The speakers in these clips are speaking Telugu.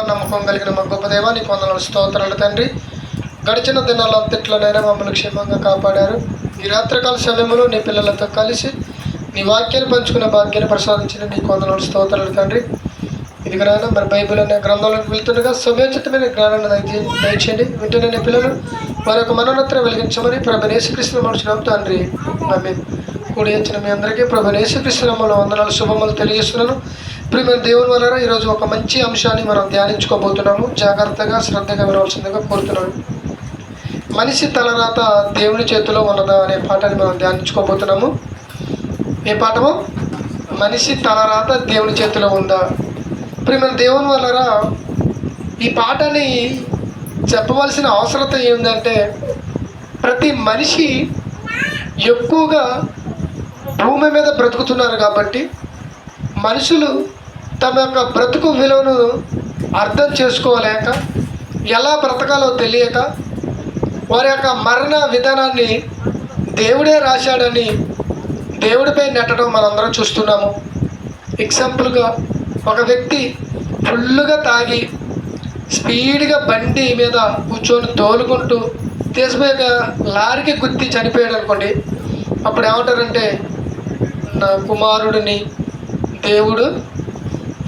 నమ్మకం కలిగిన మా గొప్ప దేవా, నీకు వందనాలు, స్తోత్రాలు తండ్రి. గడిచిన దినాలంతట్లోనైనా మమ్మల్ని క్షేమంగా కాపాడారు. ఈ రాత్రికాల సమయంలో నీ పిల్లలతో కలిసి నీ వాక్యాన్ని పంచుకునే భాగ్యాన్ని ప్రసాదించిన నీకు వందనాలు, స్తోత్రాలు తండ్రి. ఇదిగైనా మరి బైబిల్ అనే గ్రంథంలోకి వెళ్తుండగా సమయోచితమైన జ్ఞానాన్ని దయచేయండి. వింటున్న నీ పిల్లలు వారి యొక్క మనోన్నతను వెలిగించమని ప్రభువైన యేసుక్రీస్తు నామమున తండ్రి, ఆమేన్. కూడి వచ్చిన మీ అందరికీ ప్రభువైన యేసుక్రీస్తు నామములో వందనాలు, శుభములు తెలియజేస్తున్నాను. ప్రియమైన దేవుని వలన ఈరోజు ఒక మంచి అంశాన్ని మనం ధ్యానించుకోబోతున్నాము. జాగ్రత్తగా శ్రద్ధగా వినవలసిందిగా కోరుతున్నాను. మనిషి తలరాత దేవుని చేతిలో ఉన్నదా అనే పాఠాన్ని మనం ధ్యానించుకోబోతున్నాము. ఏ పాఠము? మనిషి తలరాత దేవుని చేతిలో ఉందా. ప్రియమైన దేవుని వలన ఈ పాఠాన్ని చెప్పవలసిన అవసరత ఏంటంటే, ప్రతి మనిషి ఎక్కువగా భూమి మీద బ్రతుకుతున్నారు కాబట్టి మనుషులు తమ యొక్క బ్రతుకు విలువను అర్థం చేసుకోలేక, ఎలా బ్రతకాలో తెలియక, వారి యొక్క మరణ విధానాన్ని దేవుడే రాశాడని దేవుడిపై నెట్టడం మనందరం చూస్తున్నాము. ఎగ్జాంపుల్గా ఒక వ్యక్తి ఫుల్లుగా తాగి స్పీడ్గా బండి మీద కూర్చొని తోలుకుంటూ తీసిపోయాక లారీకి గుద్ది చనిపోయాడు అనుకోండి. అప్పుడు ఏమంటారంటే, నా కుమారుడిని దేవుడు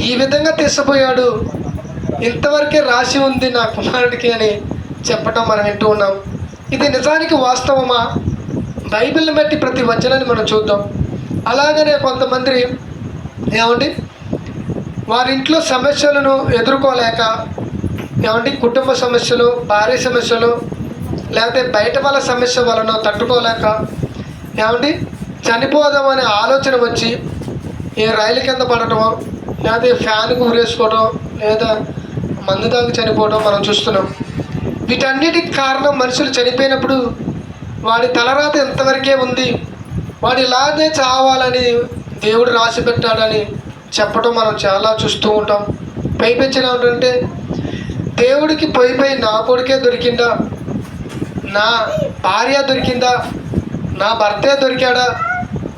ఈ విధంగా తీసిపోయాడు, ఇంతవరకే రాసి ఉంది నా కుమారుడికి అని చెప్పటం మనం వింటూ ఉన్నాం. ఇది నిజానికి వాస్తవమా? బైబిల్ని బట్టి ప్రతి వచనాన్ని మనం చూద్దాం. అలాగనే కొంతమంది ఏమండి వారి ఇంట్లో సమస్యలను ఎదుర్కోలేక, ఏమండి కుటుంబ సమస్యలు, భార్య సమస్యలు, లేకపోతే బయట వాళ్ళ సమస్య వలన తట్టుకోలేక ఏమండి చనిపోదామనే ఆలోచన వచ్చి ఏ రైలు కింద పడటమో, లేకపోతే ఫ్యాన్కు ఊరేసుకోవడం, లేదా మందు తాగి చనిపోవడం మనం చూస్తున్నాం. వీటన్నిటికి కారణం మనుషులు చనిపోయినప్పుడు వాడి తలరాత ఎంతవరకే ఉంది, వాడు ఇలాగే చావాలని దేవుడు రాసి పెట్టాడని చెప్పడం మనం చాలా చూస్తూ ఉంటాం. పైపెచ్చిన ఏంటంటే, దేవుడికి పోయిపోయి నా కొడుకే దొరికిందా, నా భార్య దొరికిందా, నా భర్తే దొరికాడా,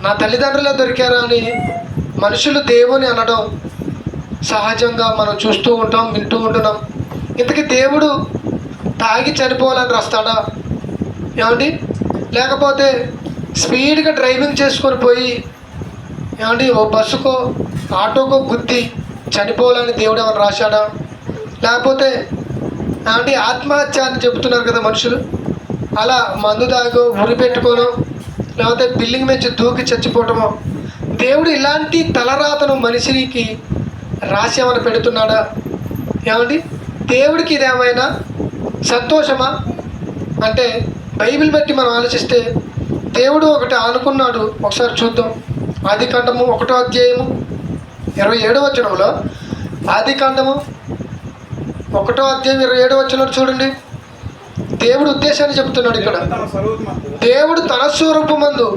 నా తల్లిదండ్రులే దొరికారా అని మనుషులు దేవుని అనడం సహజంగా మనం చూస్తూ ఉంటాం, వింటూ ఉంటున్నాం. ఇంతకీ దేవుడు తాగి చనిపోవాలని రాస్తాడా ఏమండి? లేకపోతే స్పీడ్గా డ్రైవింగ్ చేసుకొని పోయి ఏమండి ఓ బస్సుకో ఆటోకో గుద్ది చనిపోవాలని దేవుడు ఏమైనా రాశాడా? లేకపోతే ఏమండి ఆత్మహత్య అని చెబుతున్నారు కదా మనుషులు, అలా మందు తాగో ఉరి పెట్టుకోను, లేకపోతే బిల్డింగ్ నుంచి దూకి చచ్చిపోవటమో, దేవుడు ఇలాంటి తలరాతను మనిషికి రాసి ఏమైనా పెడుతున్నాడా? ఏమండి దేవుడికి ఇదేమైనా సంతోషమా అంటే, బైబిల్ బట్టి మనం ఆలోచిస్తే దేవుడు ఒకటి అనుకున్నాడు. ఒకసారి చూద్దాం. ఆదికాండము 1వ అధ్యాయము 27వ వచనంలో, ఆదికాండము 1వ అధ్యాయం 27వ వచనంలో చూడండి, దేవుడు ఉద్దేశాన్ని చెప్తున్నాడు ఇక్కడ. దేవుడు తన స్వరూపమందు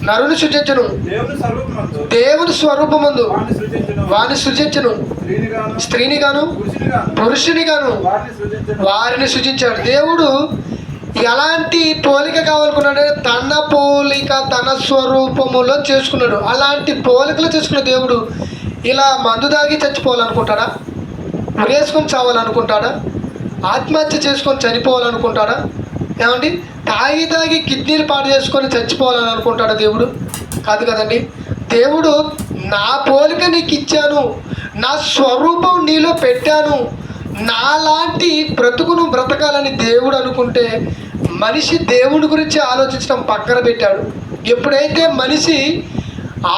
నరుని సృజించును, దేవుని స్వరూపమందు వారిని సృజించును, స్త్రీని గాను పురుషుని గాను వారిని సృజించాడు. దేవుడు ఎలాంటి పోలిక కావాలనుకున్నాడు? తన పోలిక తన స్వరూపములో చేసుకున్నాడు. అలాంటి పోలికలు చేసుకున్న దేవుడు ఇలా మందు దాగి చచ్చిపోవాలనుకుంటాడా? ఉరేసుకొని చావాలనుకుంటాడా? ఆత్మహత్య చేసుకొని చనిపోవాలనుకుంటాడా? ఏమండి తాగి కిడ్నీలు పాడు చేసుకొని చచ్చిపోవాలని అనుకుంటాడా దేవుడు? కాదు కదండి. దేవుడు నా పోలిక నీకు ఇచ్చాను, నా స్వరూపం నీలో పెట్టాను, నాలాంటి బ్రతుకును బ్రతకాలని దేవుడు అనుకుంటే మనిషి దేవుడి గురించి ఆలోచించడం పక్కన పెట్టాడు. ఎప్పుడైతే మనిషి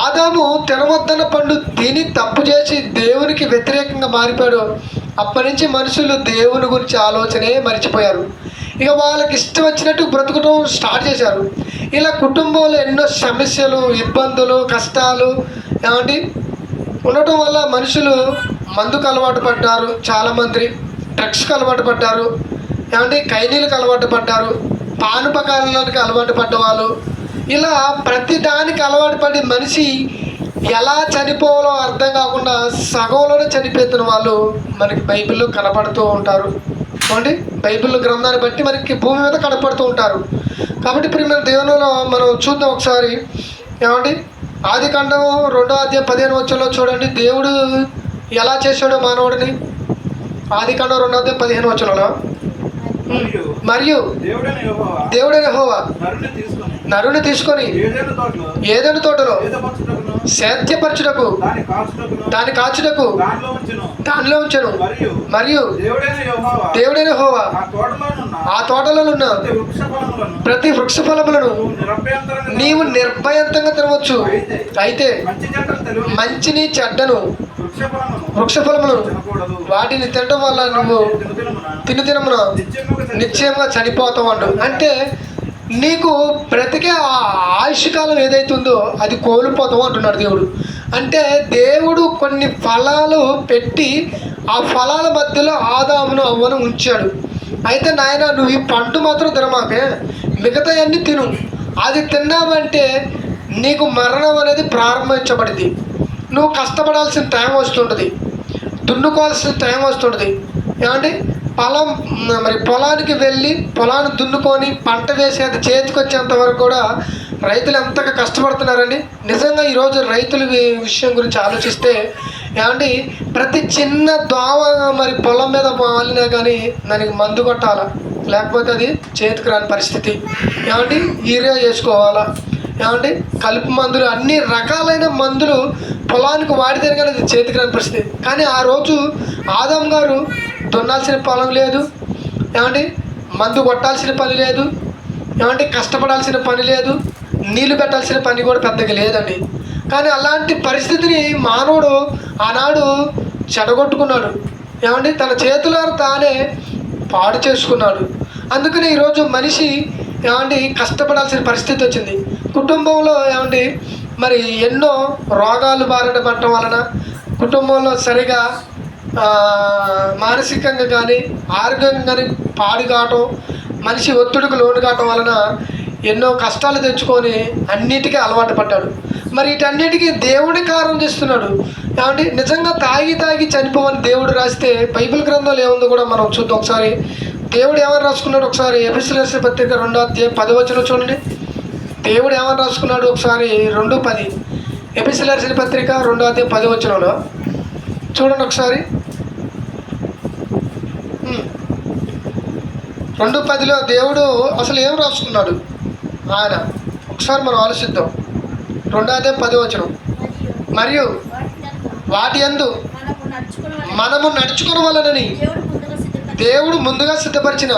ఆదాము తినవద్దన్న పండు తిని తప్పు చేసి దేవునికి వ్యతిరేకంగా మారిపోయాడో, అప్పటి నుంచి మనుషులు దేవుని గురించి ఆలోచనే మర్చిపోయారు. ఇక వాళ్ళకి ఇష్టం వచ్చినట్టు బ్రతుకడం స్టార్ట్ చేశారు. ఇలా కుటుంబంలో ఎన్నో సమస్యలు, ఇబ్బందులు, కష్టాలు ఏమంటే ఉండటం వల్ల మనుషులు మందుకు అలవాటు పడ్డారు, చాలామంది డ్రగ్స్కి అలవాటు పడ్డారు, ఏమంటే ఖైనీలకు అలవాటు పడ్డారు, పానుపకాలకు అలవాటు పడ్డవాళ్ళు, ఇలా ప్రతి దానికి అలవాటు పడి మనిషి ఎలా చనిపోవాలో అర్థం కాకుండా సగంలోనే చనిపోతున్న వాళ్ళు మనకి బైబిల్లో కనపడుతూ ఉంటారు. ఏమండి బైబిల్ గ్రంథాన్ని బట్టి మనకి భూమి మీద కనపడుతూ ఉంటారు. కాబట్టి ప్రియమైన దేవునిలో మనం చూద్దాం ఒకసారి. ఏమండి ఆదికాండం 2వ అధ్యాయం 15వ వచనంలో చూడండి, దేవుడు ఎలా చేశాడో మానవుడిని. ఆదికాండం 2:15 మరియు మరియు దేవుడైన యెహోవా దేవుడైన యెహోవా నరుని తీసుకొని ఏదెను తోటలో సేదపరచుటకును సేద్యపరచుటకు దాని కాచుటకును దాని కాచుటకు దానిలో ఉంచెను. దానిలో ఉంచెను. మరియు దేవుడైన యెహోవా ఆ ఆ తోటలోనున్న ప్రతి వృక్ష ఫలములను నీవు నిర్భయంతంగా తినవచ్చు. అయితే మంచిని చెడ్డను వృక్ష ఫలములను వాటిని తినడం వల్ల నువ్వు దినమున నిశ్చయంగా చనిపోతావు అండు. అంటే నీకు బ్రతికే ఆ ఆయుష్కాలం ఏదైతుందో అది కోల్పోతావు అంటున్నాడు దేవుడు. అంటే దేవుడు కొన్ని ఫలాలు పెట్టి ఆ ఫలాల మధ్యలో ఆదామును అవ్వను ఉంచాడు. అయితే నాయన నువ్వు ఈ పండు మాత్రం తినమాకే, మిగతా అన్నీ తిను. అది తిన్నామంటే నీకు మరణం అనేది ప్రారంభించబడింది. నువ్వు కష్టపడాల్సిన టైం వస్తుంటుంది, దున్నుకోవాల్సిన టైం వస్తుంటుంది. ఏమంటే పొలానికి వెళ్ళి పొలాన్ని దున్నుకొని పంట వేసి అది చేతికి వచ్చేంత వరకు కూడా రైతులు ఎంతగా కష్టపడుతున్నారండి. నిజంగా ఈరోజు రైతుల విషయం గురించి ఆలోచిస్తే ఏమండి ప్రతి చిన్న దోమ పొలం మీద వాలినా కానీ దానికి మందు కొట్టాలా, లేకపోతే అది చేతికి రాని పరిస్థితి. ఏమండి యూరియా వేసుకోవాలా, ఏమండి కలుపు మందులు, అన్ని రకాలైన మందులు పొలానికి వాడితే కానీ అది చేతికి రాని పరిస్థితి. కానీ ఆ రోజు ఆదాం గారు దున్నాల్సిన పొలం లేదు, ఏమండి మందు కొట్టాల్సిన పని లేదు, ఏమంటే కష్టపడాల్సిన పని లేదు, నీళ్లు పెట్టాల్సిన పని కూడా పెద్దగా లేదండి. కానీ అలాంటి పరిస్థితిని మానవుడు ఆనాడు చెడగొట్టుకున్నాడు. ఏమండి తన చేతులారా తానే పాడు చేసుకున్నాడు. అందుకని ఈరోజు మనిషి ఏమండి కష్టపడాల్సిన పరిస్థితి వచ్చింది. కుటుంబంలో ఏమండి ఎన్నో రోగాలు బారిన పడటం వలన, కుటుంబంలో సరిగా మానసికంగా కానీ ఆరోగ్యంగా కానీ పాడు కావటం, మనిషి ఒత్తిడికి లోను కావటం వలన ఎన్నో కష్టాలు తెచ్చుకొని అన్నిటికీ అలవాటు పడ్డాడు. వీటన్నిటికీ దేవుడి కారణం చేస్తున్నాడు. ఏమంటే నిజంగా తాగి చనిపోవని దేవుడు రాస్తే బైబిల్ గ్రంథంలో ఏముందో కూడా మనం చూద్దాం ఒకసారి. దేవుడు ఏమని రాసుకున్నాడు ఒకసారి ఎఫెసీయులకు రాసిన పత్రిక 2:10 చూడండి. దేవుడు ఏమని రాసుకున్నాడు ఒకసారి 2:10 ఎఫెసీయులకు రాసిన పత్రిక 2:10 చూడండి ఒకసారి. 2:10 దేవుడు అసలు ఏం రాసుకున్నాడు ఆయన ఒకసారి మనం ఆలోచిద్దాం. 2:10 మరియు వాటి యందు మనము నడుచుకున్న వలనని దేవుడు ముందుగా సిద్ధపరిచిన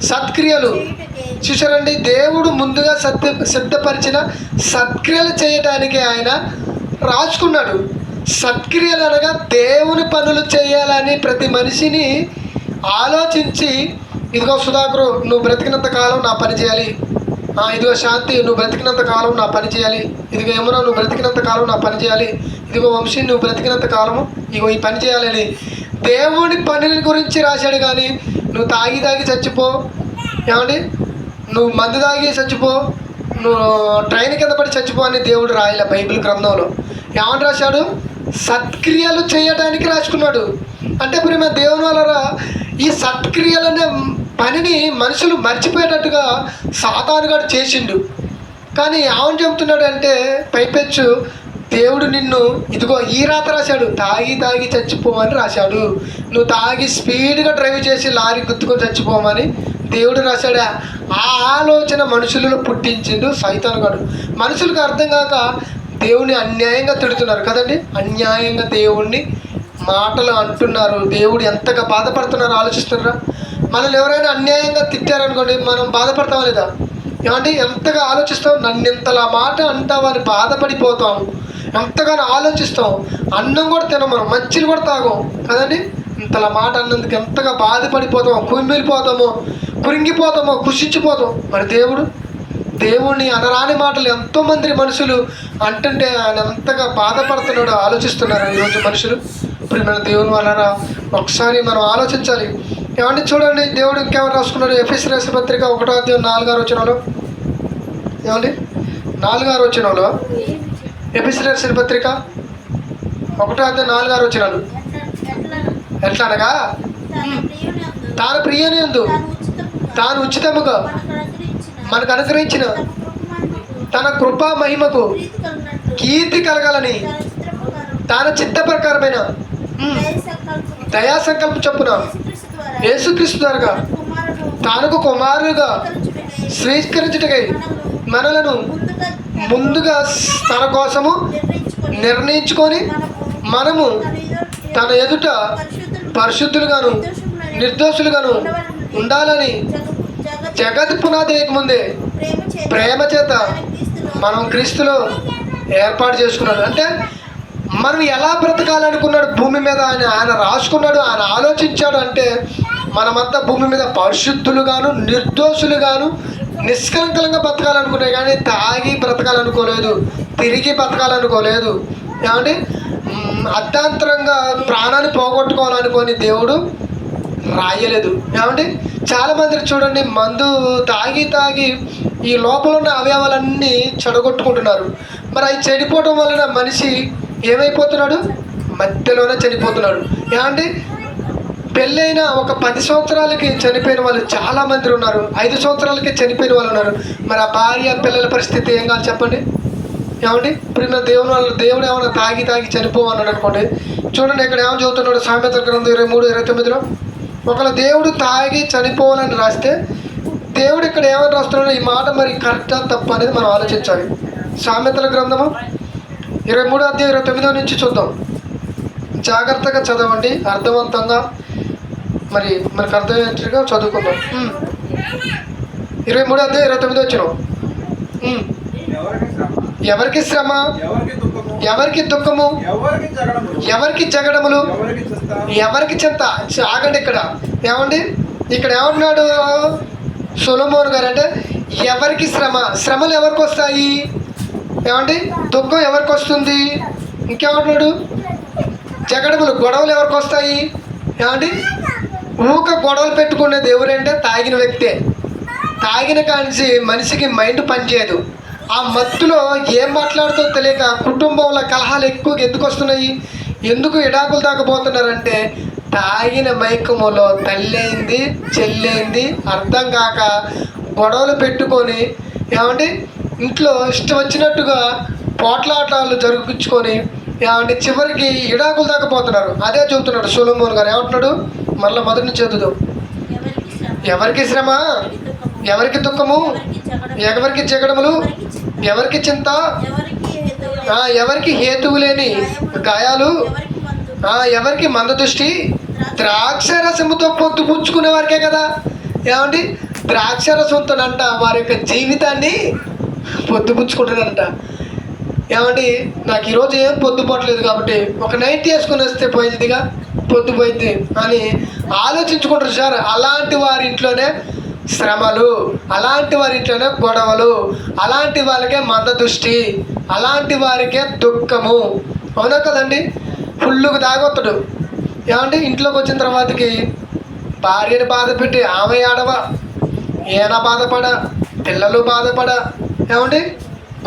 సత్క్రియలు, చూసారండి, దేవుడు ముందుగా సిద్ధపరిచిన సత్క్రియలు చేయడానికి ఆయన రాసుకున్నాడు. సత్క్రియలు అనగా దేవుని పనులు చేయాలని ప్రతి మనిషిని ఆలోచించి, ఇదిగో సుధాకరు నువ్వు బ్రతికినంత కాలం నా పని చేయాలి, ఇదిగో శాంతి నువ్వు బ్రతికినంత కాలం నా పని చేయాలి, ఇదిగో యమున నువ్వు బ్రతికినంత కాలం నా పని చేయాలి, ఇదిగో వంశీ నువ్వు బ్రతికినంత కాలము ఇగో ఈ పని చేయాలని దేవుని పనుల గురించి రాశాడు. కానీ నువ్వు తాగి చచ్చిపో, ఏమండి నువ్వు మందు తాగి చచ్చిపో, నువ్వు ట్రైన్ కింద పడి చచ్చిపో అని దేవుడు రాయలే బైబిల్ గ్రంథంలో. ఏమని రాశాడు? సత్క్రియలు చేయడానికి రాసుకున్నాడు. అంటే ప్రేమ దేవుని వల్ల ఈ సత్క్రియలనే పనిని మనుషులు మర్చిపోయేటట్టుగా సాతానుగాడు చేసిండు. కానీ ఏమని చెబుతున్నాడు అంటే పైపెచ్చు దేవుడు నిన్ను ఇదిగో ఈ రాత రాశాడు, తాగి చచ్చిపోమని రాశాడు. నువ్వు తాగి స్పీడ్గా డ్రైవ్ చేసి లారీ గుద్దుకొని చచ్చిపోమని దేవుడు రాశాడు. ఆ ఆలోచన మనుషులను పుట్టించిండు సైతానుగాడు. మనుషులకు అర్థం కాక దేవుని అన్యాయంగా తిడుతున్నారు కదండి, అన్యాయంగా దేవుణ్ణి మాటలు అంటున్నారు. దేవుడు ఎంతగా బాధపడుతున్నారో ఆలోచిస్తున్నారా? మనల్ని ఎవరైనా అన్యాయంగా తిట్టారనుకోండి, మనం బాధపడతామా లేదా? ఏమంటే ఎంతగా ఆలోచిస్తాం, నన్ను ఇంతలా మాట అంటావని బాధపడిపోతాం, ఎంతగానో ఆలోచిస్తాం. అన్నం కూడా తినం, మనం మంచిని కూడా తాగం కదండి. ఇంతలా మాట అన్నందుకు ఎంతగా బాధపడిపోతామో, కుమిలిపోతామో, కురింగిపోతామో, కుషించిపోతాం. మరి దేవుణ్ణి అనరాని మాటలు ఎంతోమంది మనుషులు అంటుంటే ఆయన ఎంతగా బాధపడుతున్నాడో ఆలోచిస్తున్నారు ఈరోజు మనుషులు. ఇప్పుడు మన దేవుని వలన ఒకసారి మనం ఆలోచించాలి. ఏమంటే చూడండి, దేవుడు ఇంకేమైనా రాసుకున్నాడు? ఎఫెసీయులకు రాసిన పత్రిక 1:4 ఏమండి 4 ఎఫెసీయులకు రాసిన పత్రిక 1:4 ఎట్లా అనగా తాను ప్రియనందు తాను ఉచితముగా మనకు అనుగ్రహించిన తన కృపా మహిమకు కీర్తి కలగాలని తన చిత్త ప్రకారమైన దయా సంకల్పం చొప్పున యేసుక్రీస్తు ద్వారా యేసుక్రీస్తు ద్వారా కుమారుడు తానుకు కుమారుగా కలుచుటకై స్వీకరించుటకై మనలను ముందుగా తన కోసము నిర్ణయించుకొని మనము తన ఎదుట పరిశుద్ధులుగాను నిర్దోషులుగాను ఉండాలని జగత్ పునాది ముందే ప్రేమ చేత మనం క్రీస్తులో ఏర్పాటు చేసుకున్నాడు. అంటే మనం ఎలా బ్రతకాలనుకున్నాడు భూమి మీద ఆయన రాసుకున్నాడు, ఆయన ఆలోచించాడు. అంటే మనమంతా భూమి మీద పరిశుద్ధులుగాను నిర్దోషులుగాను నిష్కలంకంగా బ్రతకాలనుకున్నాయి, కానీ తాగి బ్రతకాలనుకోలేదు, తిరిగి బ్రతకాలనుకోలేదు. ఏమంటే అర్ధాంతరంగా ప్రాణాన్ని పోగొట్టుకోవాలనుకొని దేవుడు రాయలేదు. ఏమంటే చాలామంది చూడండి, మందు తాగి ఈ లోపల ఉన్న అవయవాలన్నీ చెడగొట్టుకుంటున్నారు. మరి అవి చెడిపోవడం వలన మనిషి ఏమైపోతున్నాడు? మధ్యలోనే చనిపోతున్నాడు. ఏమంటే పెళ్ళైన ఒక 10 సంవత్సరాలకి చనిపోయిన వాళ్ళు చాలామంది ఉన్నారు, 5 సంవత్సరాలకి చనిపోయిన వాళ్ళు ఉన్నారు. మరి ఆ భార్య పిల్లల పరిస్థితి ఏం కాదు చెప్పండి? ఏమండి ఇప్పుడు దేవుడు ఏమైనా తాగి చనిపోవన్నాడు అనుకోండి. చూడండి ఇక్కడ ఏమో చదువుతున్నాడు సామెతల గ్రంథం 23:29లో. ఒకవేళ దేవుడు తాగి చనిపోవాలని రాస్తే దేవుడు ఇక్కడ ఏమని రాస్తున్నాడు? ఈ మాట మరి కరెక్టా తప్ప అనేది మనం ఆలోచించాలి. సామెతల గ్రంథము 23:29 నుంచి చూద్దాం. జాగ్రత్తగా చదవండి, అర్థవంతంగా మరి మనకు అర్థమయ్యేట్టుగా చదువుకుందాం. 23:29 వచ్చిన ఎవరికి శ్రమ, ఎవరికి దుఃఖము, ఎవరికి జగడములు, ఎవరికి చింత. ఆగండి, ఇక్కడ ఏమండి ఇక్కడ ఏమంటున్నాడు సొలొమోను గారు అంటే ఎవరికి శ్రమలు ఎవరికి వస్తాయి? ఏమండి దుఃఖం ఎవరికి వస్తుంది? ఇంకేమంటున్నాడు? జగడములు గొడవలు ఎవరికి వస్తాయి? ఏమండి ఊక గొడవలు పెట్టుకునే దేవుడు అంటే తాగిన వ్యక్తే. తాగిన కానించి మనిషికి మైండ్ పనిచేయదు. ఆ మత్తులో ఏం మాట్లాడుతో తెలియక కుటుంబంలో కలహాలు ఎక్కువగా ఎందుకు వస్తున్నాయి, ఎందుకు ఎడాకులు దాకపోతున్నారంటే తాగిన మైకములో తల్లైంది చెల్లైంది అర్థం కాక గొడవలు పెట్టుకొని ఏమంటే ఇంట్లో ఇష్టం వచ్చినట్టుగా పోట్లాటాలు జరుపుకొని ఏమంటే చివరికి ఇడాకులు దాకపోతున్నారు. అదే చెబుతున్నాడు సొలొమోను గారు. ఏమంటున్నాడు? మళ్ళీ మొదటి నుంచి చదువుదాం. ఎవరికి శ్రమ, ఎవరికి దుఃఖము, ఎవరికి జగడములు, ఎవరికి చింత, ఎవరికి హేతువు లేని గాయాలు, ఎవరికి మందదృష్టి, ద్రాక్ష రసముతో పొద్దు పుచ్చుకునే వారికే కదా. ఏమండి ద్రాక్ష రసంతోనంట వారి యొక్క జీవితాన్ని పొద్దుపుచ్చుకుంటారంట. ఏమండి నాకు ఈరోజు ఏం పొద్దుపోవట్లేదు కాబట్టి ఒక నైట్ వేసుకుని వస్తే పోయిందిగా, పొద్దుపోయింది అని ఆలోచించుకుంటారు సార్. అలాంటి వారి ఇంట్లోనే శ్రమలు, అలాంటి వారి ఇంట్లోనే గొడవలు, అలాంటి వాళ్ళకే మందదృష్టి, అలాంటి వారికే దుఃఖము. అవునా కదండి? ఫుల్లుగా తాగొత్తడు. ఏమంటే ఇంట్లోకి వచ్చిన తర్వాతకి భార్యని బాధ పెట్టి ఆమె ఆడవ, ఈయన బాధపడ, పిల్లలు బాధపడ, ఏమండి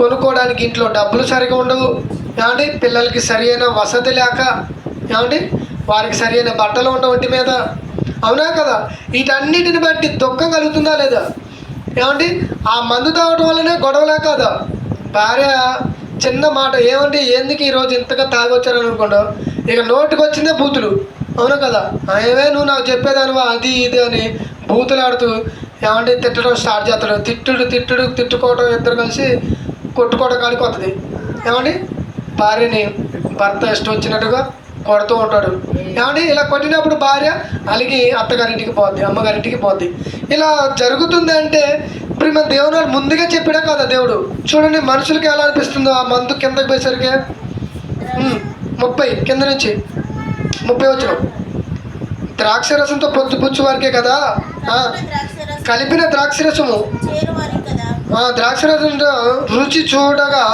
కొనుక్కోవడానికి ఇంట్లో డబ్బులు సరిగా ఉండవు, ఏమండి పిల్లలకి సరి అయిన వసతి లేక, ఏమండి వారికి సరి అయిన బట్టలు ఉండవు ఒంటి మీద. అవునా కదా? వీటన్నిటిని బట్టి దుఃఖం కలుగుతుందా లేదా? ఏమండి ఆ మందు తాగడం వల్లనే గొడవలే కదా. భార్య చిన్న మాట ఏమండి ఎందుకు ఈరోజు ఇంతగా తాగొచ్చారని అనుకోండి, ఇక నోటికి వచ్చిందే బూతులు. అవునా కదా? ఏమే నువ్వు నాకు చెప్పేదానివా అది ఇది అని బూతులు ఆడుతూ ఏమంటే తిట్టడం స్టార్ట్ చేస్తాడు. తిట్టుకోవడం, ఇద్దరు కలిసి కొట్టుకోవడం కాడికి వస్తుంది. ఏమండి భార్యని భర్త ఇష్టం వచ్చినట్టుగా కొడుతూ ఉంటాడు. ఏమండి ఇలా కొట్టినప్పుడు భార్య అలిగి అత్తగారింటికి పోద్ది, అమ్మగారింటికి పోద్ది. ఇలా జరుగుతుంది అంటే ఇప్పుడు మన దేవుని ముందుగా చెప్పాడా కదా దేవుడు. చూడండి మనుషులకి ఎలా అనిపిస్తుందో ఆ మందు కిందకి పోయేసరికి 30 కింద నుంచి 30 వచ్చిన ద్రాక్షరసంతో పుచ్చు వారికే కదా కలిపిన ద్రాక్షరసము, ద్రాక్షరసంతో రుచి చూడగా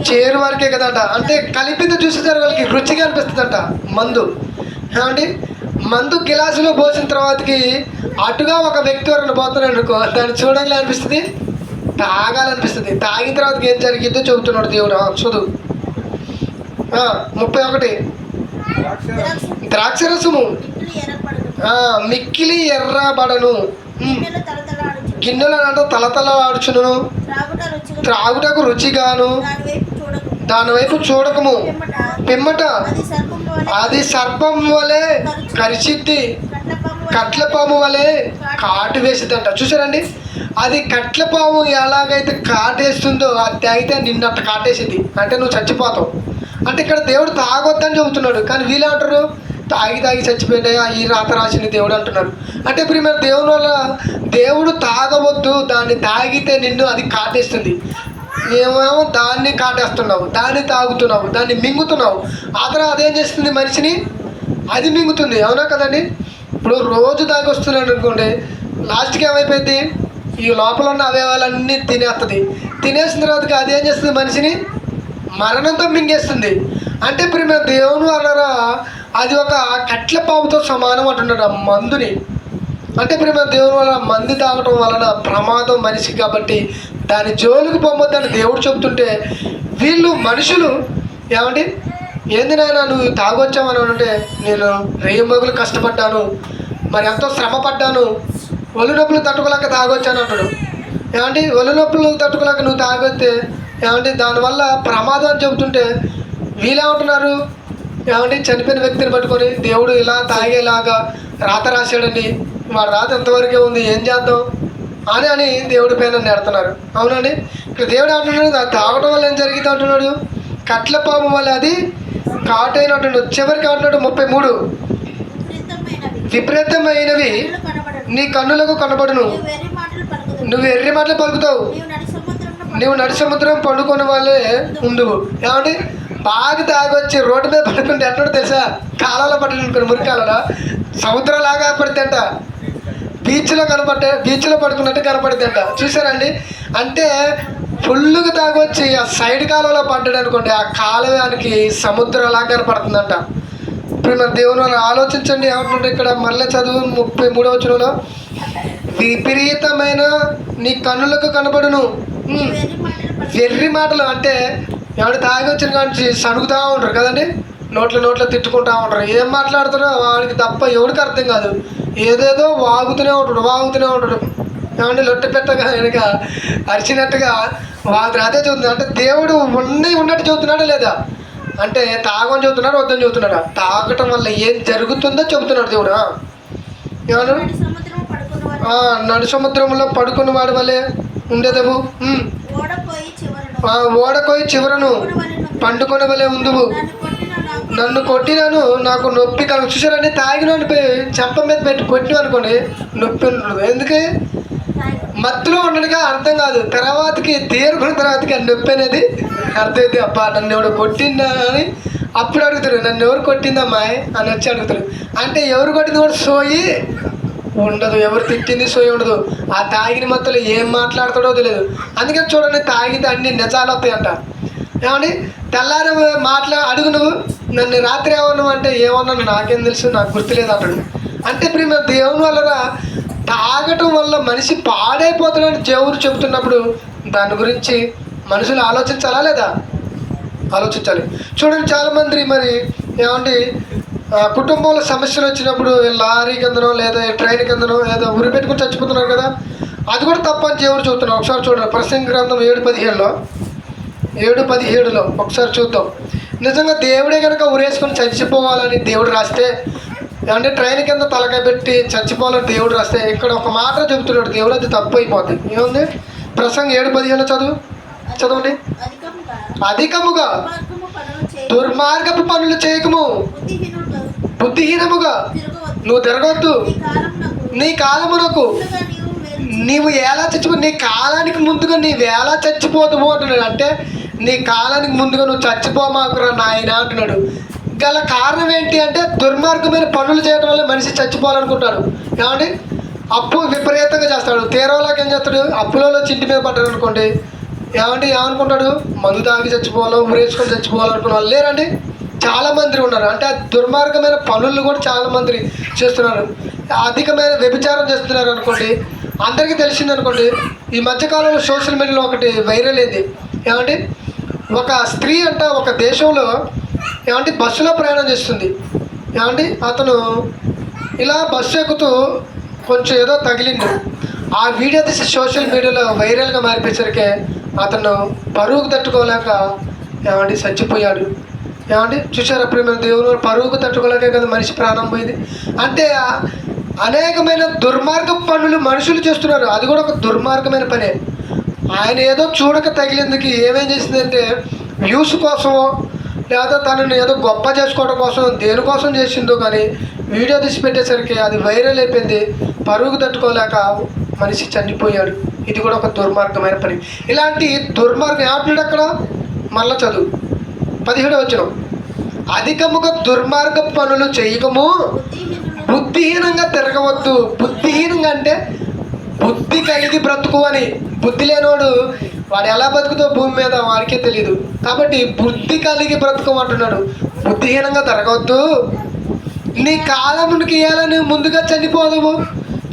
చేరు వారికే కదంట. అంటే కలిపింది చూసేసారు వాళ్ళకి రుచిగా అనిపిస్తుందంట మందు. ఏమండి మందు గిలాసులో పోసిన తర్వాతకి అటుగా ఒక వ్యక్తి వరకు పోతున్నాడు అనుకో, దాన్ని చూడాలి అనిపిస్తుంది, తాగాలనిపిస్తుంది. తాగిన తర్వాతకి ఏం జరిగిందో చెబుతున్నాడు దేవుడు. చదువు 31 ద్రాక్షరసము మిక్కిలి ఎర్రబడను, గిన్నెల తలతలాడుచును, త్రాగుటకు రుచిగాను, దాని వైపు చూడకము, పిమ్మట అది సర్పం వలె అది సర్పం వలె కరిచిద్ది, కట్లపాము వలె కాటు వేసిద్దంట. చూసారండి, అది కట్లపాము ఎలాగైతే కాటేస్తుందో అది తాగితే నిన్ను అట్ట కాటేసింది అంటే నువ్వు చచ్చిపోతావు. అంటే ఇక్కడ దేవుడు తాగొద్దని చెబుతున్నాడు, కానీ వీళ్ళు అంటారు తాగి తాగి చచ్చిపోయినాయా ఈ రాత రాసింది దేవుడు అంటున్నారు. అంటే ఇప్పుడు మీరు దేవుని వల్ల దేవుడు తాగవద్దు, దాన్ని తాగితే నిన్ను అది కాటేస్తుంది, ఏమేమో దాన్ని కాటేస్తున్నావు, దాన్ని తాగుతున్నావు, దాన్ని మింగుతున్నావు. ఆ తర్వాత అదేం చేస్తుంది మనిషిని, అది మింగుతుంది. అవునా కదండి? ఇప్పుడు రోజు తాగి వస్తున్నాడు అనుకోండి, లాస్ట్కి ఏమైపోయింది, ఈ లోపల ఉన్న అవయవాలన్నీ తినేస్తుంది. తినేసిన తర్వాత అది ఏం చేస్తుంది, మనిషిని మరణంతో మింగేస్తుంది. అంటే ఇప్పుడు మేము దేవుని వల్ల అది ఒక కట్ల పాముతో సమానం అంటున్నాడు ఆ మందుని. అంటే ఇప్పుడు మేము దేవుని వల్ల మందు తాగటం వలన ప్రమాదం మనిషికి, కాబట్టి దాని జోలికి పోమొద్దని దేవుడు చెబుతుంటే వీళ్ళు మనుషులు ఏమండి, ఏంది నాయన నువ్వు తాగొచ్చామని అంటే, నేను రేయి మొగులు కష్టపడ్డాను, మరి ఎంతో శ్రమ పడ్డాను, ఒళ్ళు నొప్పులు తట్టుకోలేక తాగొచ్చాను అంటాడు. ఏమంటే ఒళ్ళు నొప్పులు తట్టుకోలేక నువ్వు తాగొస్తే ఏమంటే దానివల్ల ప్రమాదం అని చెబుతుంటే వీళ్ళేమంటున్నారు, ఏమంటే చనిపోయిన వ్యక్తిని పట్టుకొని దేవుడు ఇలా తాగేలాగా రాత రాశాడండి, వాడు రాత ఎంతవరకే ఉంది, ఏం చేద్దాం అని దేవుడి పైన నెడుతున్నారు. అవునండి, ఇక్కడ దేవుడు అంటున్నాడు అది తాగడం వల్ల ఏం జరిగింది అంటున్నాడు, కట్ల పాము వల్ల అది కాటైన అంటున్నాడు. చివరికి అంటున్నాడు 33, విపరీతమైనవి నీ కన్నులకు కనబడును, నువ్వు ఎర్రి మాటలు పలుకుతావు, నువ్వు నడి సముద్రం పండుకొని వాళ్ళే ఉండువు. ఏమంటే బాగా తాగొచ్చి రోడ్డు మీద పడుకుంటే ఎట్లా తెలుసా, కాలంలో పడుకుని మురికాలలో సముద్రంలాగా పడితేంట, బీచ్లో పడుకున్నట్టు కనపడిద్దంట. చూసారండి, అంటే ఫుల్లుగా తాగొచ్చి ఆ సైడ్ కాలంలో పడ్డాడు అనుకోండి, ఆ కాలువానికి సముద్రంలాగా కనపడుతుందంట. ఇప్పుడు మన దేవుని వల్ల ఆలోచించండి. ఏమంటుంటే ఇక్కడ మళ్ళీ చదువు 33వ వచనంలో, విపరీతమైన నీ కన్నులకు కనబడును. వెర్రి మాటలు అంటే ఎవడు తాగి వచ్చిన కానీ సణుగుతూ ఉంటారు కదండి, నోట్లో తిట్టుకుంటూ ఉంటారు. ఏం మాట్లాడుతారో వాడికి తప్ప ఎవడికి అర్థం కాదు, ఏదేదో వాగుతూనే ఉంటాడు. ఏమంటే లొట్ట పెట్టగా వెనక అరిచినట్టుగా వాగుతారు. అదే చదువుతుంది. అంటే దేవుడు ఉన్నట్టు చదువుతున్నాడా లేదా, అంటే తాగని చదువుతున్నాడు వద్దని చదువుతున్నాడా, తాగటం వల్ల ఏం జరుగుతుందో చెబుతున్నాడు దేవుడు. ఏమన్నాడు, నడు సముద్రంలో పడుకున్న వాడి వల్లే ఉండేదేవు, ఓడకోయి చివరను పండుకొన వలె ఉందువు, నన్ను కొట్టినాను నాకు నొప్పి కలుగు. చూసారండి, తాగిన చెంప మీద పెట్టి కొట్టిన అనుకోండి నొప్పి ఉండదు. ఎందుకు, మత్తులో ఉండడుగా అర్థం కాదు, తర్వాతకి తీరుకున్న తర్వాతకి ఆ నొప్పి అనేది అర్థమైంది. అబ్బా నన్ను ఎవడు కొట్టిందా అని అప్పుడు అడుగుతారు, నన్ను ఎవరు కొట్టిందమ్మా అని వచ్చి అడుగుతారు. అంటే ఎవరు కొట్టింది కూడా సోయి ఉండదు, ఎవరు తిట్టింది సోయి ఉండదు. ఆ తాగిన మత్తులో ఏం మాట్లాడతాడో తెలియదు. అందుకని చూడండి, తాగితే అన్ని నిజాలు వస్తాయంట. ఏమండి, తెల్లారి అడుగు నువ్వు నన్ను రాత్రి ఏమన్నావు అంటే, ఏమన్నాను నాకేం తెలుసు, నాకు గుర్తులేదు అంటాడు. అంటే ఇప్పుడు మేము దేవుని వల్ల తాగటం వల్ల మనిషి పాడైపోతాడని దేవుడు చెబుతున్నప్పుడు దాని గురించి మనుషులు ఆలోచించాలా లేదా, ఆలోచించాలి. చూడండి, చాలామంది మరి ఏమండి కుటుంబంలో సమస్యలు వచ్చినప్పుడు లారీ కిందనో లేదా ట్రైన్ కిందనో లేదా ఉరి పెట్టుకుని చచ్చిపోతున్నారు కదా, అది కూడా తప్పని దేవుడు చెబుతున్నాడు. ఒకసారి చూడండి, ప్రసంగి గ్రంథం 7:17లో ఒకసారి చూద్దాం. నిజంగా దేవుడే కనుక ఉరేసుకొని చచ్చిపోవాలని దేవుడు రాస్తే, అంటే ట్రైన్ కింద తలకాయ పెట్టి చచ్చిపోవాలని దేవుడు రాస్తే, ఇక్కడ ఒక మాట చెబుతున్నాడు దేవుడు, అది తప్పు అయిపోతుంది. ఏముంది, ప్రసంగి 7:17 చదవండి. అధికముగా దుర్మార్గపు పనులు చేయకము, బుద్ధిహీనముగా నువ్వు తిరగొద్దు, నీ కాలమునకు నీవు ఎలా నీ కాలానికి ముందుగా నీవు ఎలా చచ్చిపోతావు అంటున్నాడు. అంటే నీ కాలానికి ముందుగా నువ్వు చచ్చిపోమాకురా నాయన అంటున్నాడు. గల కారణం ఏంటి అంటే, దుర్మార్గమైన పనులు చేయడం వల్ల మనిషి చచ్చిపోవాలనుకుంటాడు. ఏమండి, అప్పు విపరీతంగా చేస్తాడు. తీరవలాగా ఏం చేస్తాడు, అప్పులలో చింటి మీద పడ్డాడు అనుకోండి, ఏమనుకుంటాడు, మందు తాగి చచ్చిపోవాలో ఉరేసుకొని చచ్చిపోవాలనుకున్న వాళ్ళు లేరండి, చాలామంది ఉన్నారు. అంటే దుర్మార్గమైన పనులు కూడా చాలామంది చేస్తున్నారు. అధికమైన వ్యభిచారం చేస్తున్నారు అనుకోండి, అందరికీ తెలిసింది అనుకోండి. ఈ మధ్యకాలంలో సోషల్ మీడియాలో ఒకటి వైరల్ అయింది. ఏమంటే ఒక స్త్రీ అంట ఒక దేశంలో బస్సులో ప్రయాణం చేస్తుంది. అతను ఇలా బస్సు ఎక్కుతూ కొంచెం ఏదో తగిలిండు. ఆ వీడియో తీసి సోషల్ మీడియాలో వైరల్గా మారిపోయేసరికి అతను పరువుకు తట్టుకోలేక చచ్చిపోయాడు. ఏమండి చూసారా ప్రేమ దేవుని పరుగుకు తట్టుకోలేకే కదా మనిషి ప్రాణం పోయింది. అంటే అనేకమైన దుర్మార్గ పనులు మనుషులు చేస్తున్నారు. అది కూడా ఒక దుర్మార్గమైన పనే. ఆయన ఏదో చూడక తగిలేందుకు ఏమేం చేసిందంటే వ్యూస్ కోసమో లేదా తనని ఏదో గొప్ప చేసుకోవడం కోసం దేనికోసం చేసిందో కానీ వీడియో తీసి పెట్టేసరికి అది వైరల్ అయిపోయింది. పరుగు తట్టుకోలేక మనిషి చనిపోయాడు. ఇది కూడా ఒక దుర్మార్గమైన పని. ఇలాంటి దుర్మార్గం ఏమంటున్నాడు అక్కడ మళ్ళా చదువు 17వ వచనం. అధికముగా దుర్మార్గ పనులు చేయకము, బుద్ధిహీనంగా తిరగవద్దు. బుద్ధిహీనంగా అంటే బుద్ధి కలిగి బ్రతుకు అని. బుద్ధి లేనోడు వాడు ఎలా బతుకుతో భూమి మీద వాడికే తెలియదు. కాబట్టి బుద్ధి కలిగి బ్రతుకోమంటున్నాడు. బుద్ధిహీనంగా తిరగవద్దు. నీ కాలమునికి ఇవ్వాలని ముందుగా చనిపోదాము.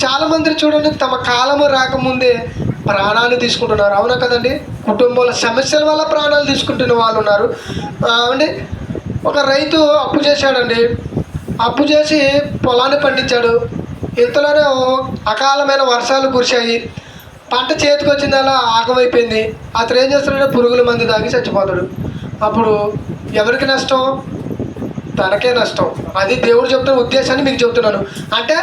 చాలామంది చూడండి తమ కాలము రాకముందే ప్రాణాలు తీసుకుంటున్నారు. అవునా కదండి? కుటుంబంలో సమస్యల వల్ల ప్రాణాలు తీసుకుంటున్న వాళ్ళు ఉన్నారు. అండి ఒక రైతు అప్పు చేశాడండి. అప్పు చేసి పొలాన్ని పండించాడు. ఇంతలోనే అకాలమైన వర్షాలు కురిశాయి. పంట చేతికి వచ్చిందలా ఆగమైపోయింది. అతను ఏం చేస్తున్నాడంటే పురుగుల మందు తాగి చచ్చిపోతాడు. అప్పుడు ఎవరికి నష్టం? తనకే నష్టం. అది దేవుడు చెప్తున్న ఉద్దేశాన్ని మీకు చెప్తున్నాను. అంటే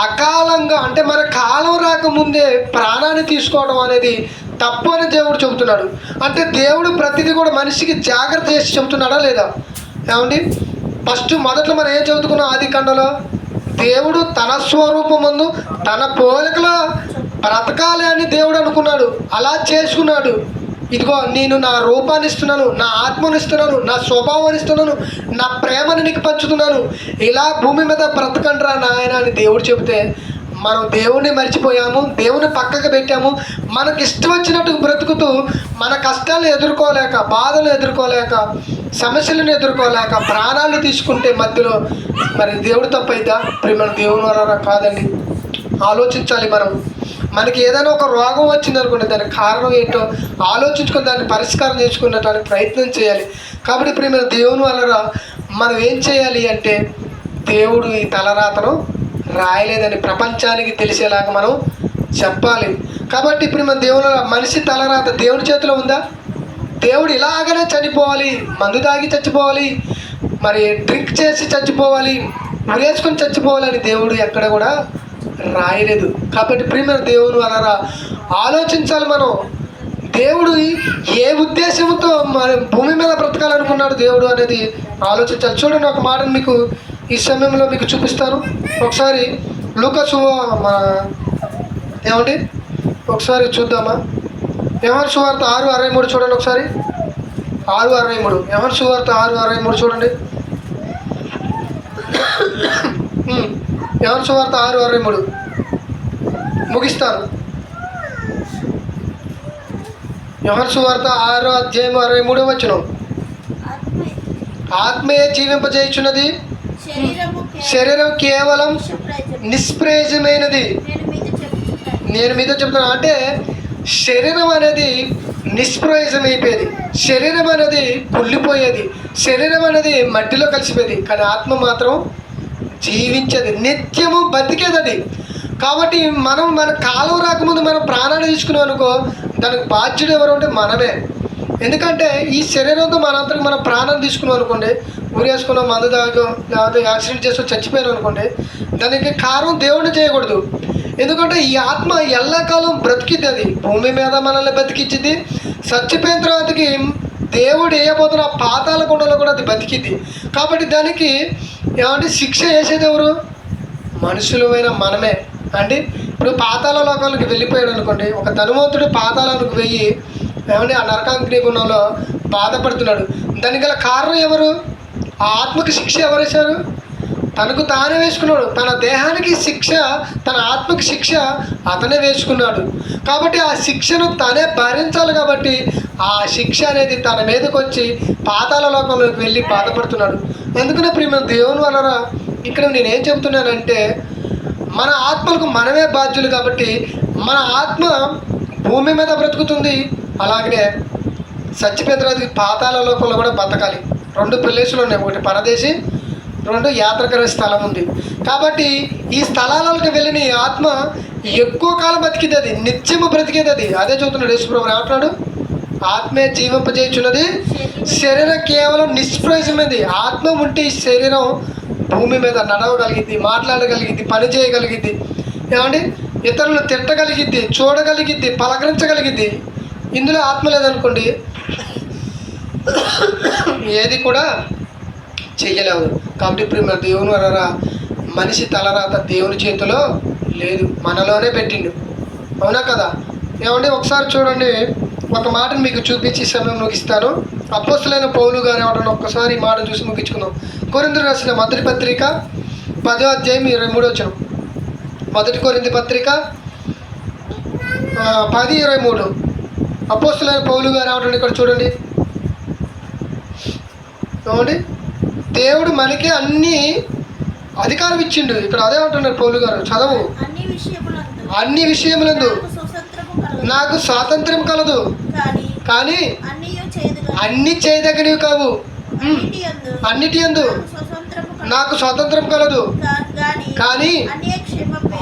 అకాలంగా అంటే మన కాలం రాకముందే ప్రాణాన్ని తీసుకోవడం అనేది తప్పు అని దేవుడు చెబుతున్నాడు. అంటే దేవుడు ప్రతిదీ కూడా మనిషికి జాగ్రత్త చేసి చెబుతున్నాడా లేదా? ఏమండి మొదట్లో మనం ఏం చదువుకున్నాం? ఆది కాండలో దేవుడు తన స్వరూపమందు తన పోలికలో బ్రతకాలి అని దేవుడు అనుకున్నాడు. అలా చేసుకున్నాడు. ఇదిగో నేను నా రూపాన్ని ఇస్తున్నాను, నా ఆత్మను ఇస్తున్నాను, నా స్వభావాన్ని ఇస్తున్నాను, నా ప్రేమను నీకు పంచుతున్నాను, ఇలా భూమి మీద బ్రతకండిరా నాయన అని దేవుడు చెబితే మనం దేవుణ్ణి మర్చిపోయాము, దేవుని పక్కకు పెట్టాము. మనకి ఇష్టం వచ్చినట్టు బ్రతుకుతూ మన కష్టాలు ఎదుర్కోలేక, బాధలు ఎదుర్కోలేక, సమస్యలను ఎదుర్కోలేక ప్రాణాలు తీసుకుంటే మధ్యలో మరి దేవుడు తప్పైద్దా? మన దేవుని వల్ల కాదండి. ఆలోచించాలి మనం. మనకి ఏదైనా ఒక రోగం వచ్చింది అనుకోండి, దానికి కారణం ఏంటో ఆలోచించుకొని దాన్ని పరిష్కారం చేసుకునేటానికి ప్రయత్నం చేయాలి. కాబట్టి ప్రేమ దేవుని వల్ల మనం ఏం చేయాలి అంటే దేవుడు ఈ తలరాతను రాయలేదని ప్రపంచానికి తెలిసేలాగా మనం చెప్పాలి. కాబట్టి ఇప్పుడు మన దేవుని మనిషి తలరాత దేవుని చేతిలో ఉందా? దేవుడు ఇలాగనే చనిపోవాలి, మందు తాగి చచ్చిపోవాలి, మరి డ్రింక్ చేసి చచ్చిపోవాలి, ఉరేసుకొని చచ్చిపోవాలని దేవుడు ఎక్కడ కూడా రాయలేదు. కాబట్టి ప్రియమైన దేవుని వలన ఆలోచించాలి మనం. దేవుడు ఏ ఉద్దేశంతో మన భూమి మీద బ్రతకాలనుకున్నాడు దేవుడు అనేది ఆలోచించాలి. చూడండి, ఒక మాటను మీకు ఈ సమయంలో మీకు చూపిస్తాను. ఒకసారి లూకాసు ఏమండి ఒకసారి చూద్దామా? యోహాను సువార్త 6:63 చూడండి. ఒకసారి 6:63 యోహాను సువార్త 6:63 చూడండి. యోహాను సువార్త 6:63 ముగిస్తాను. యోహాను సువార్త 6:63 ఆత్మయే జీవింపజేయుచున్నది, శరీరం కేవలం నిష్ప్రయోజనమైనది. నేను మీతో చెప్తాను. అంటే శరీరం అనేది నిష్ప్రయోజనమైపోయేది, శరీరం అనేది కుళ్ళిపోయేది, శరీరం అనేది మట్టిలో కలిసిపోయేది. కానీ ఆత్మ మాత్రం జీవించేది, నిత్యము బతికేది అది. కాబట్టి మనం మన కాలం రాకముందు మనం ప్రాణాన్ని తీసుకున్నాం అనుకో, దానికి బాధ్యుడు ఎవరు అంటే మనమే. ఎందుకంటే ఈ శరీరంతో మనంతరికి మనం ప్రాణాన్ని తీసుకున్నాం అనుకోండి, ఊరేసుకున్నాం, మందు తాగో, లేకపోతే యాక్సిడెంట్ చేసి చచ్చిపోయాను అనుకోండి, దానికి కారణం దేవుడిని చేయకూడదు. ఎందుకంటే ఈ ఆత్మ ఎల్లకాలం బ్రతికిద్ది. అది భూమి మీద మనల్ని బతికించింది. చచ్చిపోయిన తర్వాతకి దేవుడు వేయబోతున్న పాతాళ గుండలో కూడా అది బతికిద్ది. కాబట్టి దానికి ఏమంటే శిక్ష వేసేది ఎవరు? మనుషులమైన మనమే అండి. ఇప్పుడు పాతాళ లోకాలకు వెళ్ళిపోయాడు అనుకోండి, ఒక ధనవంతుడు పాతాళానికి వెళ్ళి ఏమంటే ఆ నరకాగ్ని గుణంలో బాధపడుతున్నాడు. దానికి గల కారణం ఎవరు? ఆ ఆత్మకి శిక్ష ఎవరు వేశారు? తనకు తానే వేసుకున్నాడు. తన దేహానికి శిక్ష, తన ఆత్మకి శిక్ష అతనే వేసుకున్నాడు. కాబట్టి ఆ శిక్షను తనే భరించాలి. కాబట్టి ఆ శిక్ష అనేది తన మీదకి వచ్చి పాతాళ లోకంలోకి వెళ్ళి బాధపడుతున్నాడు. ఎందుకనే ప్రియమైన దేవుని వలన ఇక్కడ నేనేం చెబుతున్నానంటే, మన ఆత్మలకు మనమే బాధ్యులు. కాబట్టి మన ఆత్మ భూమి మీద బ్రతుకుతుంది, అలాగనే చచ్చిపోయిన తర్వాత పాతాళ లోకంలో కూడా బతకాలి. 2 ప్లేసులు ఉన్నాయి, ఒకటి పరదేశి, 2 యాత్రకర స్థలం ఉంది. కాబట్టి ఈ స్థలాలకు వెళ్ళిన ఈ ఆత్మ ఎక్కువ కాలం బతికింది, అది నిత్యము బ్రతికేది. అది అదే చూస్తున్నాడు యేసుప్రభు ఏమంటున్నాడు? ఆత్మే జీవింపజేయుచున్నది, శరీరం కేవలం నిష్ప్రయోజనమైనది. ఆత్మ ఉంటే ఈ శరీరం భూమి మీద నడవగలిగిద్ది, మాట్లాడగలిగిద్ది, పని చేయగలిగిద్ది, ఏమండి ఇతరులు తిట్టగలిగిద్ది, చూడగలిగిద్ది, పలకరించగలిగిద్ది. ఇందులో ఆత్మ లేదనుకోండి ఏది కూడా చెయ్యలేవు. కాబట్టి ఇప్పుడు దేవుని వలన మనిషి తలరాత దేవుని చేతిలో లేదు, మనలోనే పెట్టిండు. అవునా కదా? ఏమండి ఒకసారి చూడండి, ఒక మాటను మీకు చూపించి సమయం ముగిస్తాను. అపోస్తలుడైన పౌలు గారు ఏమంటారు, ఒక్కసారి ఈ మాట చూసి ముగించుకుందాం. కొరింథీయులకు రాసిన మొదటి పత్రిక 10వ అధ్యాయం 23వ వచనం. మొదటి కొరింథీ పత్రిక 10:23. అపోస్తలుడైన పౌలు గారు ఏమంటారు ఇక్కడ చూడండి. ఏమండి దేవుడు మనకి అన్ని అధికారం ఇచ్చిండు. ఇక్కడ అదే అంటున్నారు పౌలు గారు, చదవు. అన్ని విషయములందు నాకు స్వాతంత్రం కలదు, కానీ అన్ని చేయదగినవి కావు. అన్నిటి యందు నాకు స్వాతంత్రం కలదు, కానీ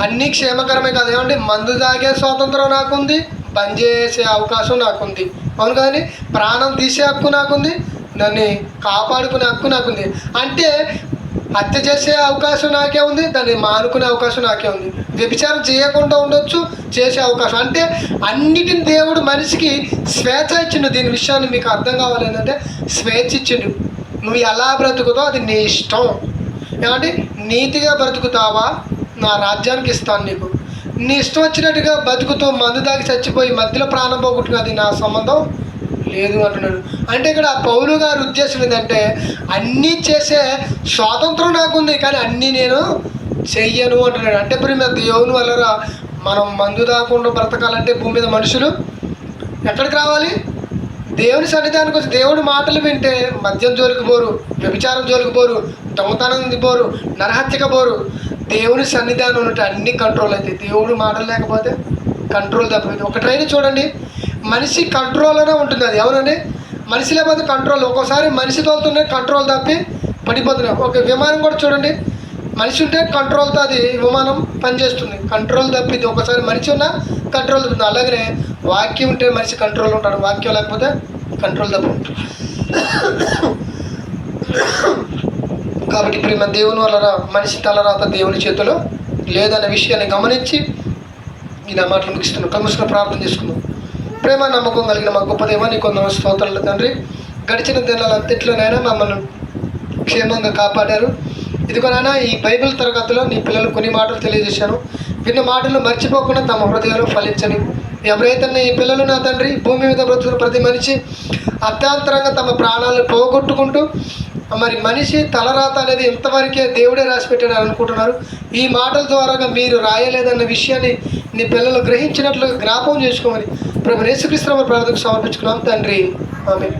అన్ని క్షేమకరమే కాదు. ఏమంటే మందు తాగే స్వాతంత్రం నాకుంది, బంద్ చేసే అవకాశం నాకుంది. అవును కదండి? ప్రాణం తీసే హక్కు నాకుంది, దాన్ని కాపాడుకునే హక్కు నాకుంది. అంటే హత్య చేసే అవకాశం నాకే ఉంది, దాన్ని మానుకునే అవకాశం నాకే ఉంది. వ్యభిచారం చేయకుండా ఉండొచ్చు, చేసే అవకాశం. అంటే అన్నిటిని దేవుడు మనిషికి స్వేచ్ఛ ఇచ్చిండు. దీని విషయాన్ని మీకు అర్థం కావాలి ఏంటంటే, స్వేచ్ఛ ఇచ్చిండు. నువ్వు ఎలా బ్రతుకుతావు అది నీ ఇష్టం. ఏమంటే నీతిగా బ్రతుకుతావా, నా రాజ్యానికి ఇస్తాను నీకు. నీ ఇష్టం వచ్చినట్టుగా బతుకుతూ మందు దాగి చచ్చిపోయి మధ్యలో ప్రాణం పోగొట్టుకున్నది నా సంబంధం లేదు అంటున్నాడు. అంటే ఇక్కడ పౌలు గారి ఉద్దేశం ఏంటంటే, అన్నీ చేసే స్వాతంత్రం నాకుంది, కానీ అన్నీ నేను చెయ్యను అంటున్నాడు. అంటే ఇప్పుడు మేము దేవుని వల్ల మనం మందు దాకుండా బ్రతకాలంటే భూమి మీద మనుషులు ఎక్కడికి రావాలి? దేవుని సన్నిధానికి వచ్చి దేవుడి మాటలు వింటే మద్యం జోలికి పోరు, వ్యభిచారం జోలికి పోరు, దొంగతనం పోరు, నరహత్యక పోరు. దేవుని సన్నిధానం ఉన్నట్టు అన్ని కంట్రోల్ అవుతాయి. దేవుడు మాటలు లేకపోతే కంట్రోల్ తప్పిపోయింది. ఒక ట్రైన్ చూడండి, మనిషి కంట్రోల్లోనే ఉంటుంది. అది ఎవరండి? మనిషి లేకపోతే కంట్రోల్. ఒక్కోసారి మనిషి తోలుతుంటే కంట్రోల్ తప్పి పడిపోతున్నాయి. ఒక విమానం కూడా చూడండి, మనిషి ఉంటే కంట్రోల్తో అది విమానం పనిచేస్తుంది. కంట్రోల్ తప్పిద్ది. ఒకసారి మనిషి ఉన్నా కంట్రోల్ తప్పుతుంది. అలాగనే వాక్యం ఉంటే మనిషి కంట్రోల్ ఉంటాడు, వాక్యం లేకపోతే కంట్రోల్ తప్పు. కాబట్టి ఇప్పుడు మన దేవుని వలన మనిషి తలరాత దేవుని చేతిలో లేదన్న విషయాన్ని గమనించి ఈ నా మాటలు ముగిస్తున్నాను. కలుసుకుని ప్రార్థన చేసుకుందాం. ప్రేమ నమ్మకం కలిగిన మా గొప్ప దేవా, నీకు వందనాలు స్తోత్రాలు తండ్రి. గడిచిన దినాలంతట్లోనైనా మమ్మల్ని క్షేమంగా కాపాడారు. ఇదిగోనైనా ఈ బైబిల్ తరగతిలో నీ పిల్లలు కొన్ని మాటలు తెలియజేశాను. విన్న మాటలు మర్చిపోకుండా తమ హృదయాలు ఫలించని. ఎవరైతే ఈ పిల్లలు నా తండ్రి భూమి మీద బ్రతుకున్న ప్రతి మనిషి అర్థాంతరంగా తమ ప్రాణాలను పోగొట్టుకుంటూ మరి మనిషి తలరాత అనేది ఇంతవరకే దేవుడే రాసి పెట్టాడు అనుకుంటున్నారు. ఈ మాటల ద్వారా మీరు రాయలేదన్న విషయాన్ని నీ పిల్లలు గ్రహించినట్లు జ్ఞాపకం చేసుకోమని ప్రభు యేసుక్రీస్తు ప్రార్థనకు సమర్పించుకున్నాం తండ్రి. ఆమేన్.